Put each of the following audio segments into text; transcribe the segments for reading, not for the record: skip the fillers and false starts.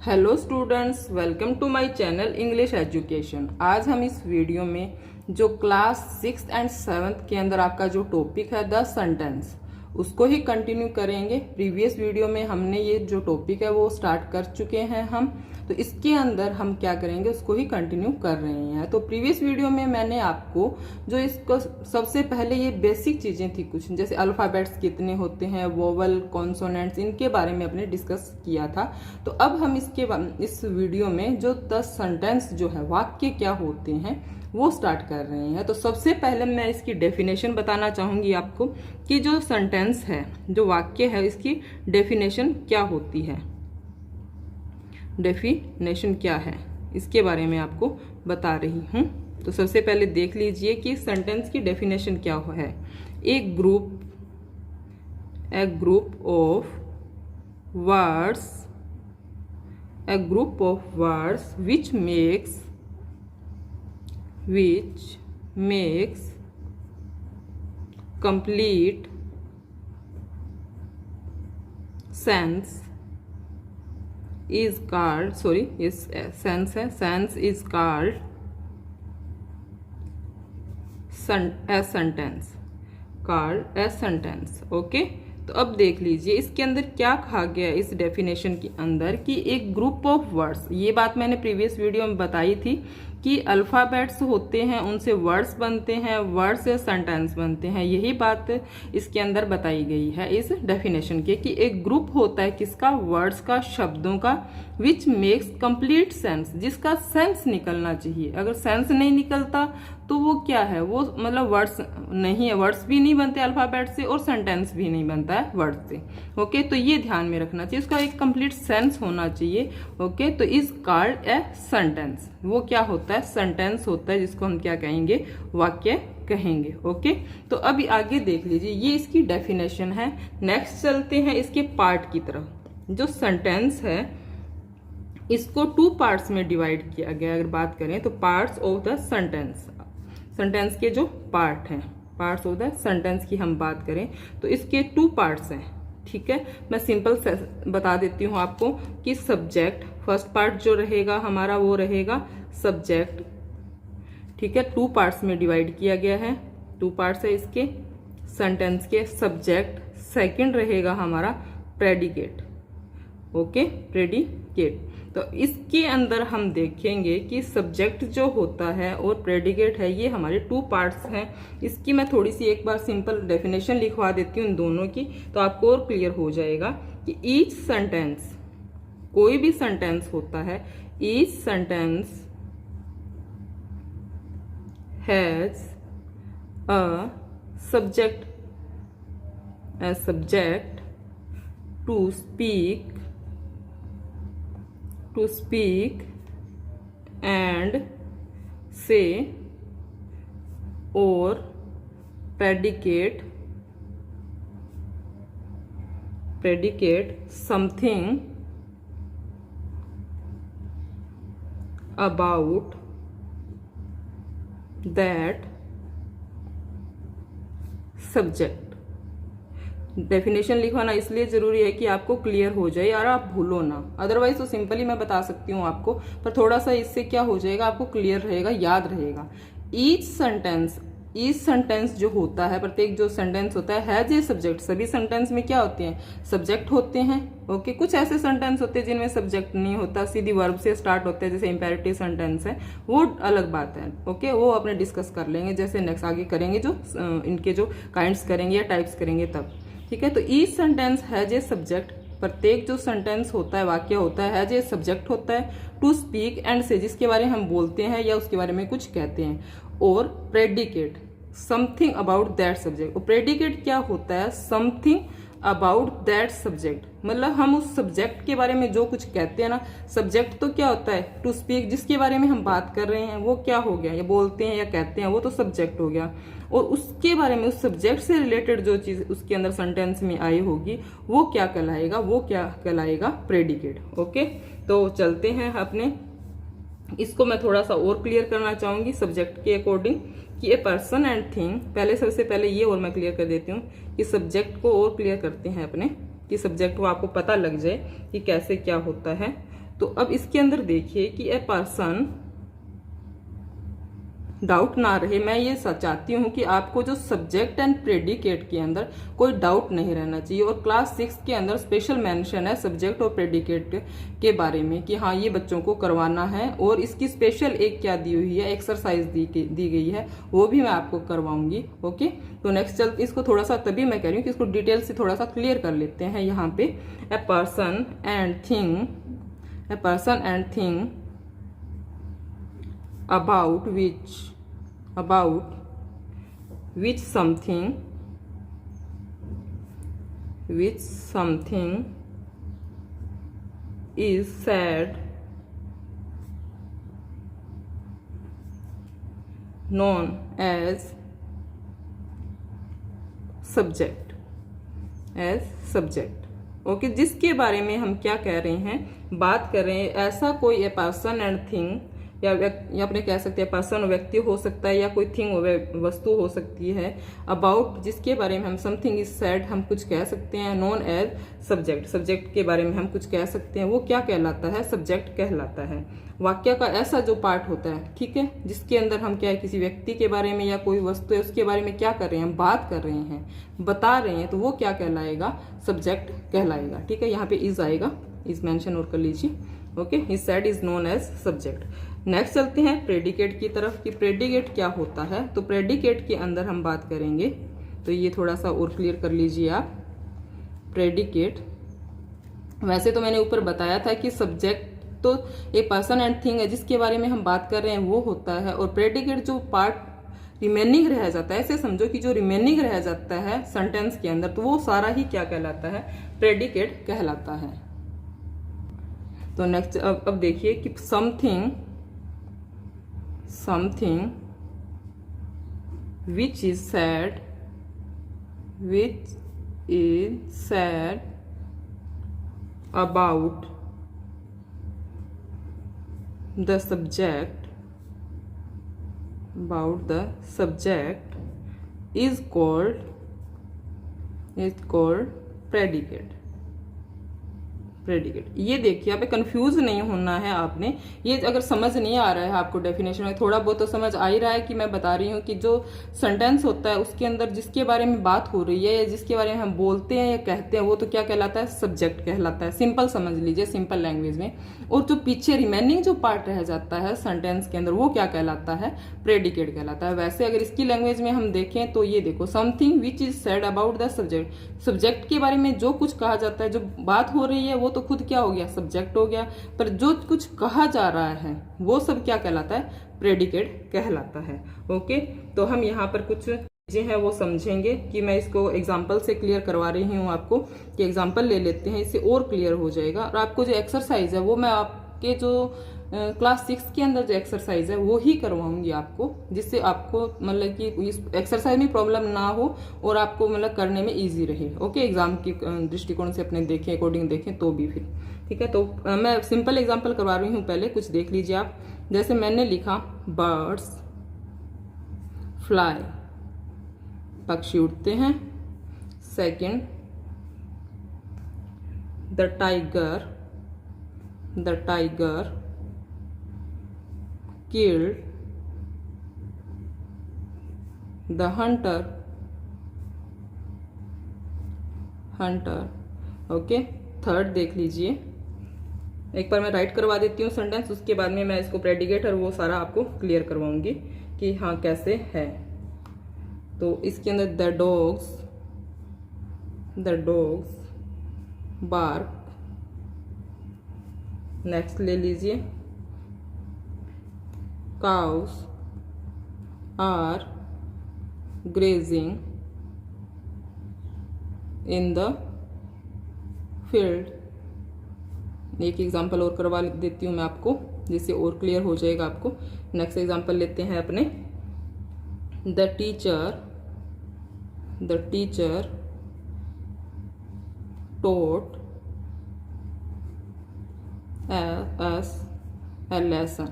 Hello students, welcome to my channel English education. आज हम इस वीडियो में जो क्लास 6th एंड 7th के अंदर आपका जो टॉपिक है द सेंटेंस, उसको ही कंटिन्यू करेंगे। प्रीवियस वीडियो में हमने ये जो टॉपिक है वो स्टार्ट कर चुके हैं हम, तो इसके अंदर हम क्या करेंगे उसको ही कंटिन्यू कर रहे हैं। तो प्रीवियस वीडियो में मैंने आपको जो इसको सबसे पहले ये बेसिक चीजें थी कुछ, जैसे अल्फाबेट्स कितने होते हैं, वोवल, कॉन्सोनेंट्स, इनके बारे में अपने डिस्कस किया था। तो अब हम इस वीडियो में जो 10 सेंटेंस जो है, वाक्य क्या होते हैं, वो स्टार्ट कर रहे हैं। तो सबसे पहले मैं इसकी डेफिनेशन बताना चाहूंगी आपको कि जो सेंटेंस है, जो वाक्य है, इसकी डेफिनेशन क्या होती है। डेफिनेशन क्या है इसके बारे में आपको बता रही हूं। तो सबसे पहले देख लीजिए कि सेंटेंस की डेफिनेशन क्या है। A group of words which makes complete sense is called sense is called a sentence। Okay, तो अब देख लीजिए इसके अंदर क्या कहा गया है इस डेफिनेशन के अंदर कि एक ग्रुप ऑफ वर्ड्स, ये बात मैंने प्रीवियस वीडियो में बताई थी कि अल्फाबेट्स होते हैं, उनसे वर्ड्स बनते हैं, वर्ड से सेंटेंस बनते हैं। यही बात इसके अंदर बताई गई है इस डेफिनेशन के कि एक ग्रुप होता है किसका, वर्ड्स का, शब्दों का, विच मेक्स कंप्लीट सेंस, जिसका सेंस निकलना चाहिए। अगर सेंस नहीं निकलता तो वो क्या है, वो मतलब वर्ड्स नहीं है, वर्ड्स भी नहीं बनते अल्फाबेट से और सेंटेंस भी नहीं बनता है वर्ड से। ओके, तो ये ध्यान में रखना चाहिए, उसका एक कंप्लीट सेंस होना चाहिए। ओके, तो इज कॉल्ड ए सेंटेंस, वो क्या होता है, सेंटेंस होता है, जिसको हम क्या कहेंगे, वाक्य कहेंगे। ओके, तो अभी आगे देख लीजिए, ये इसकी डेफिनेशन है। नेक्स्ट चलते हैं इसके पार्ट की तरफ। जो सेंटेंस है इसको 2 पार्ट्स में डिवाइड किया गया। अगर बात करें तो parts of the sentence, sentence के जो पार्ट हैं, पार्ट्स ऑफ द सेंटेंस की हम बात करें तो इसके 2 पार्ट्स हैं। ठीक है, मैं सिंपल से बता देती हूँ आपको कि सब्जेक्ट, फर्स्ट पार्ट जो रहेगा हमारा वो रहेगा सब्जेक्ट। ठीक है, 2 पार्ट्स में डिवाइड किया गया है, 2 पार्ट्स है इसके सेंटेंस के। सब्जेक्ट, सेकंड रहेगा हमारा प्रेडिकेट। Okay, predicate. तो इसके अंदर हम देखेंगे कि सब्जेक्ट जो होता है और प्रेडिकेट है, ये हमारे 2 पार्ट्स हैं। इसकी मैं थोड़ी सी एक बार सिंपल डेफिनेशन लिखवा देती हूँ इन दोनों की, तो आपको और क्लियर हो जाएगा कि ईच सेंटेंस, कोई भी सेंटेंस होता है, each sentence has a subject to speak and say, or predicate something about that subject। Definition लिखवाना इसलिए जरूरी है कि आपको क्लियर हो जाए और आप भूलो ना, अदरवाइज तो सिंपली मैं बता सकती हूँ आपको, पर थोड़ा सा इससे क्या हो जाएगा, आपको क्लियर रहेगा, याद रहेगा। ईच सेंटेंस जो होता है, प्रत्येक जो सेंटेंस होता है, हैज ए सब्जेक्ट। सभी सेंटेंस में क्या होते हैं, सब्जेक्ट होते हैं। ओके, कुछ ऐसे सेंटेंस होते हैं जिनमें सब्जेक्ट नहीं होता, सीधी वर्ब से स्टार्ट होते हैं, जैसे इंपेरेटिव सेंटेंस है, वो अलग बात है। ओके, वो अपने डिस्कस कर लेंगे, जैसे नेक्स्ट आगे करेंगे, जो इनके जो काइंड्स करेंगे या टाइप्स करेंगे तब। ठीक है, तो each sentence has a subject, प्रत्येक जो सेंटेंस होता है, वाक्य होता है, हैज ए सब्जेक्ट होता है, टू स्पीक एंड से, जिसके बारे में हम बोलते हैं या उसके बारे में कुछ कहते हैं, और predicate something about that subject. और प्रेडिकेट क्या होता है, समथिंग अबाउट दैट सब्जेक्ट, मतलब हम उस सब्जेक्ट के बारे में जो कुछ कहते हैं ना। सब्जेक्ट तो क्या होता है, टू स्पीक, जिसके बारे में हम बात कर रहे हैं वो क्या हो गया, या बोलते हैं या कहते हैं, वो तो सब्जेक्ट हो गया। और उसके बारे में, उस सब्जेक्ट से रिलेटेड जो चीज उसके अंदर सेंटेंस में आई होगी वो क्या कहलाएगा, वो क्या कहलाएगा, प्रेडिकेट। ओके, तो चलते हैं अपने, इसको मैं थोड़ा सा और क्लियर करना चाहूंगी सब्जेक्ट के अकॉर्डिंग कि ए पर्सन एंड थिंग। पहले सबसे पहले ये और मैं क्लियर कर देती हूँ कि सब्जेक्ट को और क्लियर करते हैं अपने, कि सब्जेक्ट को आपको पता लग जाए कि कैसे क्या होता है। तो अब इसके अंदर देखिए कि ए पर्सन, डाउट ना रहे, मैं ये चाहती हूँ कि आपको जो सब्जेक्ट एंड प्रेडिकेट के अंदर कोई डाउट नहीं रहना चाहिए। और क्लास 6 के अंदर स्पेशल मेंशन है सब्जेक्ट और प्रेडिकेट के बारे में कि हाँ ये बच्चों को करवाना है। और इसकी स्पेशल एक क्या दी हुई है, एक्सरसाइज दी गई है, वो भी मैं आपको करवाऊंगी। ओके, तो नेक्स्ट चलते, इसको थोड़ा सा तभी मैं कह रही हूँ कि इसको डिटेल से थोड़ा सा क्लियर कर लेते हैं। यहाँ पे a person and thing about which something is said, known as subject, okay, जिसके बारे में हम क्या कह रहे हैं, बात कर रहे हैं। ऐसा कोई ए पर्सन एंड थिंग, या अपने कह सकते हैं पर्सन व्यक्ति हो सकता है, या कोई थिंग वस्तु हो सकती है, अबाउट जिसके बारे में हम समथिंग इज सेड हम कुछ कह सकते हैं, नोन एज सब्जेक्ट के बारे में हम कुछ कह सकते हैं, वो क्या कहलाता है, सब्जेक्ट कहलाता है। वाक्य का ऐसा जो पार्ट होता है, ठीक है, जिसके अंदर हम क्या है, किसी व्यक्ति के बारे में या कोई वस्तु है उसके बारे में क्या कर रहे हैं, बात कर रहे हैं, बता रहे हैं, तो वो क्या कहलाएगा, सब्जेक्ट कहलाएगा। ठीक है, यहाँ पे इज आएगा, इज मेंशन और कर लीजिए। Okay, is said is known as subject. Next चलते हैं प्रेडिकेट की तरफ कि प्रेडिकेट क्या होता है। तो प्रेडिकेट के अंदर हम बात करेंगे, तो ये थोड़ा सा और क्लियर कर लीजिए आप। प्रेडिकेट, वैसे तो मैंने ऊपर बताया था कि सब्जेक्ट तो एक पर्सन एंड थिंग है जिसके बारे में हम बात कर रहे हैं वो होता है, और प्रेडिकेट जो पार्ट रिमेनिंग रह जाता है, ऐसे समझो कि जो रिमेनिंग रह जाता है सेंटेंस के अंदर, तो वो सारा ही क्या कहलाता है, प्रेडिकेट कहलाता है। तो नेक्स्ट अब देखिए कि something which is said about the subject is called predicate। ये देखिए, यहाँ पे कंफ्यूज नहीं होना है आपने। ये अगर समझ नहीं आ रहा है आपको डेफिनेशन में, थोड़ा बहुत तो समझ आ ही रहा है कि मैं बता रही हूँ कि जो सेंटेंस होता है उसके अंदर जिसके बारे में बात हो रही है या जिसके बारे में हम बोलते हैं या कहते हैं, वो तो क्या कहलाता है, सब्जेक्ट कहलाता है। सिंपल समझ लीजिए, सिंपल लैंग्वेज में। और जो पीछे रिमेनिंग जो पार्ट रह जाता है सेंटेंस के अंदर, वो क्या कहलाता है, प्रेडिकेट कहलाता है। वैसे अगर इसकी लैंग्वेज में हम देखें तो ये देखो, something which is said about the subject के बारे में जो कुछ कहा जाता है, जो बात हो रही है, वो तो खुद क्या हो गया, सब्जेक्ट हो गया। पर जो कुछ कहा जा रहा है वो सब क्या कहलाता है, प्रेडिकेट कहलाता है। ओके, तो हम यहाँ पर कुछ चीजें हैं वो समझेंगे कि मैं इसको एग्जांपल से क्लियर करवा रही हूँ आपको, कि एग्जांपल ले लेते हैं, इससे और क्लियर हो जाएगा। और आपको जो एक्सरसाइज है वो मैं आपके जो क्लास 6 के अंदर जो एक्सरसाइज है वो ही करवाऊंगी आपको, जिससे आपको मतलब कि इस एक्सरसाइज में प्रॉब्लम ना हो और आपको मतलब करने में इजी रहे। ओके, एग्जाम की दृष्टिकोण से अपने देखें, अकॉर्डिंग देखें तो भी फिर ठीक है। तो मैं सिंपल एग्जांपल करवा रही हूँ, पहले कुछ देख लीजिए आप। जैसे मैंने लिखा बर्ड्स फ्लाई, पक्षी उड़ते हैं। Second, the tiger killed the hunter। Okay, third देख लीजिए, एक बार मैं राइट करवा देती हूँ सेंटेंस, उसके बाद में मैं इसको प्रेडिकेट और वो सारा आपको क्लियर करवाऊंगी कि हाँ कैसे है। तो इसके अंदर द डॉग्स बार्क। नेक्स्ट ले लीजिए, cows are grazing in the field। एक एग्जांपल और करवा देती हूँ मैं आपको, जिससे और क्लियर हो जाएगा आपको। नेक्स्ट एग्जांपल लेते हैं अपने, the teacher taught us a lesson।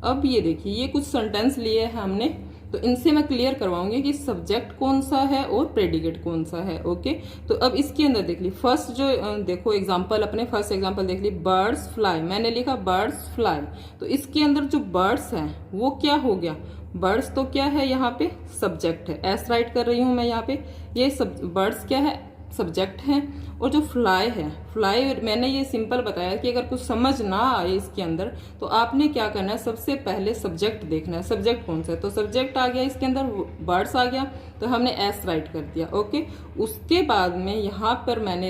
अब ये देखिए, ये कुछ सेंटेंस लिए हैं हमने तो इनसे मैं क्लियर करवाऊंगी कि सब्जेक्ट कौन सा है और प्रेडिकेट कौन सा है। ओके, तो अब इसके अंदर देख ली फर्स्ट जो देखो एग्जांपल, अपने फर्स्ट एग्जांपल देख ली, बर्ड्स फ्लाई, मैंने लिखा बर्ड्स फ्लाई, तो इसके अंदर जो बर्ड्स हैं वो क्या हो गया, बर्ड्स तो क्या है यहाँ पे सब्जेक्ट है, एस राइट कर रही हूं मैं यहाँ पे, ये सब बर्ड्स क्या है सब्जेक्ट है, और जो फ्लाई है, फ्लाई मैंने ये सिंपल बताया कि अगर कुछ समझ ना आए इसके अंदर तो आपने क्या करना है, सबसे पहले सब्जेक्ट देखना है, सब्जेक्ट कौन सा है, तो सब्जेक्ट आ गया इसके अंदर, बर्ड्स आ गया, तो हमने एस राइट कर दिया। ओके, उसके बाद में यहाँ पर मैंने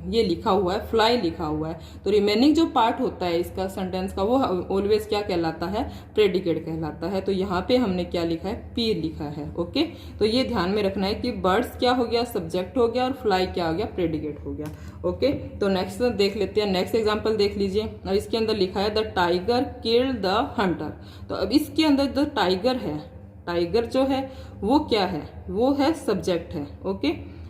ये लिखा हुआ है फ्लाई लिखा हुआ है, तो रिमेनिंग जो पार्ट होता है इसका सेंटेंस का वो ऑलवेज क्या कहलाता है, प्रेडिकेट कहलाता है। तो यहाँ पे हमने क्या लिखा है, पी लिखा है। ओके, तो ये ध्यान में रखना है कि बर्ड्स क्या हो गया, सब्जेक्ट हो गया, और फ्लाई क्या हो गया, प्रेडिकेट हो गया। ओके, तो नेक्स्ट देख लेते हैं, नेक्स्ट एग्जांपल देख लीजिए, और इसके अंदर लिखा है the tiger killed the Hunter, तो अब इसके अंदर द टाइगर है, टाइगर जो है वो क्या है, वो है सब्जेक्ट है। ओके,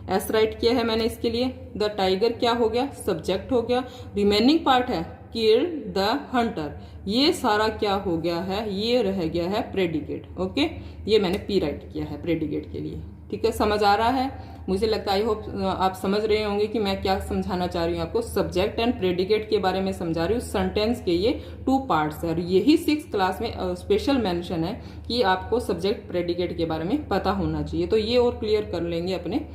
एस राइट किया है मैंने इसके लिए, द टाइगर क्या हो गया, सब्जेक्ट हो गया, रिमेनिंग पार्ट है किल्ड द हंटर, ये सारा क्या हो गया है, ये रह गया है प्रेडिकेट। ओके, ये मैंने पी राइट किया है प्रेडिकेट के लिए। ठीक है, समझ आ रहा है, मुझे लगता है आई होप आप समझ रहे होंगे कि मैं क्या समझाना चाह रही हूँ आपको। सब्जेक्ट एंड प्रेडिकेट के बारे में समझा रही हूँ, सेंटेंस के ये 2 पार्ट्स है, और यही 6th क्लास में स्पेशल मेंशन है कि आपको सब्जेक्ट प्रेडिकेट के बारे में पता होना चाहिए। तो ये और क्लियर कर लेंगे अपने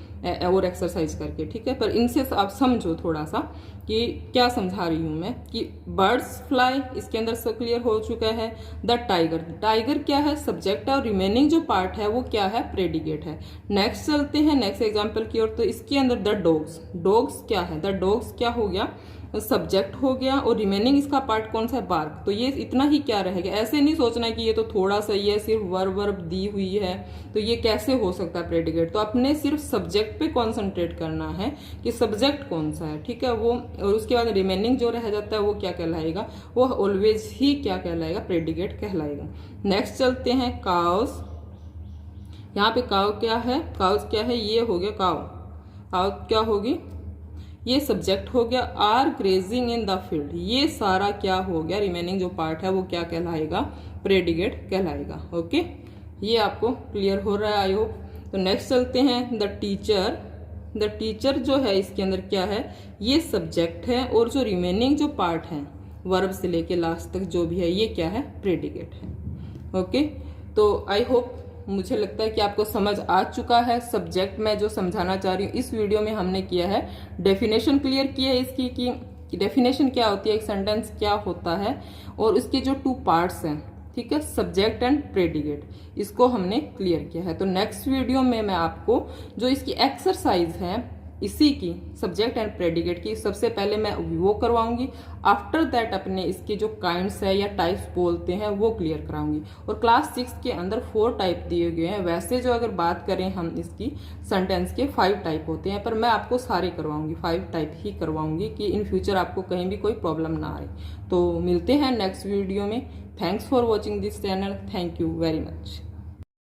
और एक्सरसाइज करके। ठीक है, पर इनसे आप समझो थोड़ा सा कि क्या समझा रही हूँ मैं, कि बर्ड्स फ्लाई इसके अंदर सब क्लियर हो चुका है, द टाइगर, टाइगर क्या है, सब्जेक्ट है, और रिमेनिंग जो पार्ट है वो क्या है, प्रेडिकेट है। नेक्स्ट चलते हैं नेक्स्ट एग्जांपल की ओर, तो इसके अंदर द डॉग्स, डॉग्स क्या है, द डॉग्स क्या हो गया, सब्जेक्ट हो गया, और रिमेनिंग इसका पार्ट कौन सा है, बार्क, तो ये इतना ही क्या रहेगा। ऐसे नहीं सोचना है कि ये तो थोड़ा सा ही है, सिर्फ वर्ब दी हुई है तो ये कैसे हो सकता है प्रेडिकेट, तो अपने सिर्फ सब्जेक्ट पे कॉन्सेंट्रेट करना है कि सब्जेक्ट कौन सा है। ठीक है, वो, और उसके बाद रिमेनिंग जो रह जाता है वो क्या कहलाएगा, वो ऑलवेज ही क्या कहलाएगा, प्रेडिकेट कहलाएगा। नेक्स्ट चलते हैं काउस, यहाँ पे काउ क्या है, काउस क्या है, ये हो गया काउ, काउ क्या होगी, ये सब्जेक्ट हो गया, are grazing in the field, ये सारा क्या हो गया, रिमेनिंग जो पार्ट है वो क्या कहलाएगा, प्रेडिकेट कहलाएगा। ओके, ये आपको क्लियर हो रहा है आई होप। तो नेक्स्ट चलते हैं द टीचर, द टीचर जो है इसके अंदर क्या है, ये सब्जेक्ट है, और जो रिमेनिंग जो पार्ट है वर्ब से लेके लास्ट तक जो भी है ये क्या है, प्रेडिकेट है। ओके, तो आई होप मुझे लगता है कि आपको समझ आ चुका है। सब्जेक्ट मैं जो समझाना चाह रही हूँ इस वीडियो में हमने किया है, डेफिनेशन क्लियर की है इसकी कि डेफिनेशन क्या होती है, एक सेंटेंस क्या होता है, और उसके जो 2 पार्ट्स हैं, ठीक है, सब्जेक्ट एंड प्रेडिकेट, इसको हमने क्लियर किया है। तो नेक्स्ट वीडियो में मैं आपको जो इसकी एक्सरसाइज है इसी की, सब्जेक्ट एंड प्रेडिकेट की, सबसे पहले मैं वो करवाऊंगी, आफ्टर दैट अपने इसके जो काइंड्स है या टाइप्स बोलते हैं वो क्लियर कराऊंगी। और क्लास 6 के अंदर 4 टाइप दिए गए हैं, वैसे जो अगर बात करें हम इसकी सेंटेंस के 5 टाइप होते हैं, पर मैं आपको सारे करवाऊंगी, 5 टाइप ही करवाऊंगी कि इन फ्यूचर आपको कहीं भी कोई प्रॉब्लम ना आए। तो मिलते हैं नेक्स्ट वीडियो में। Thanks for watching this channel, thank you very much.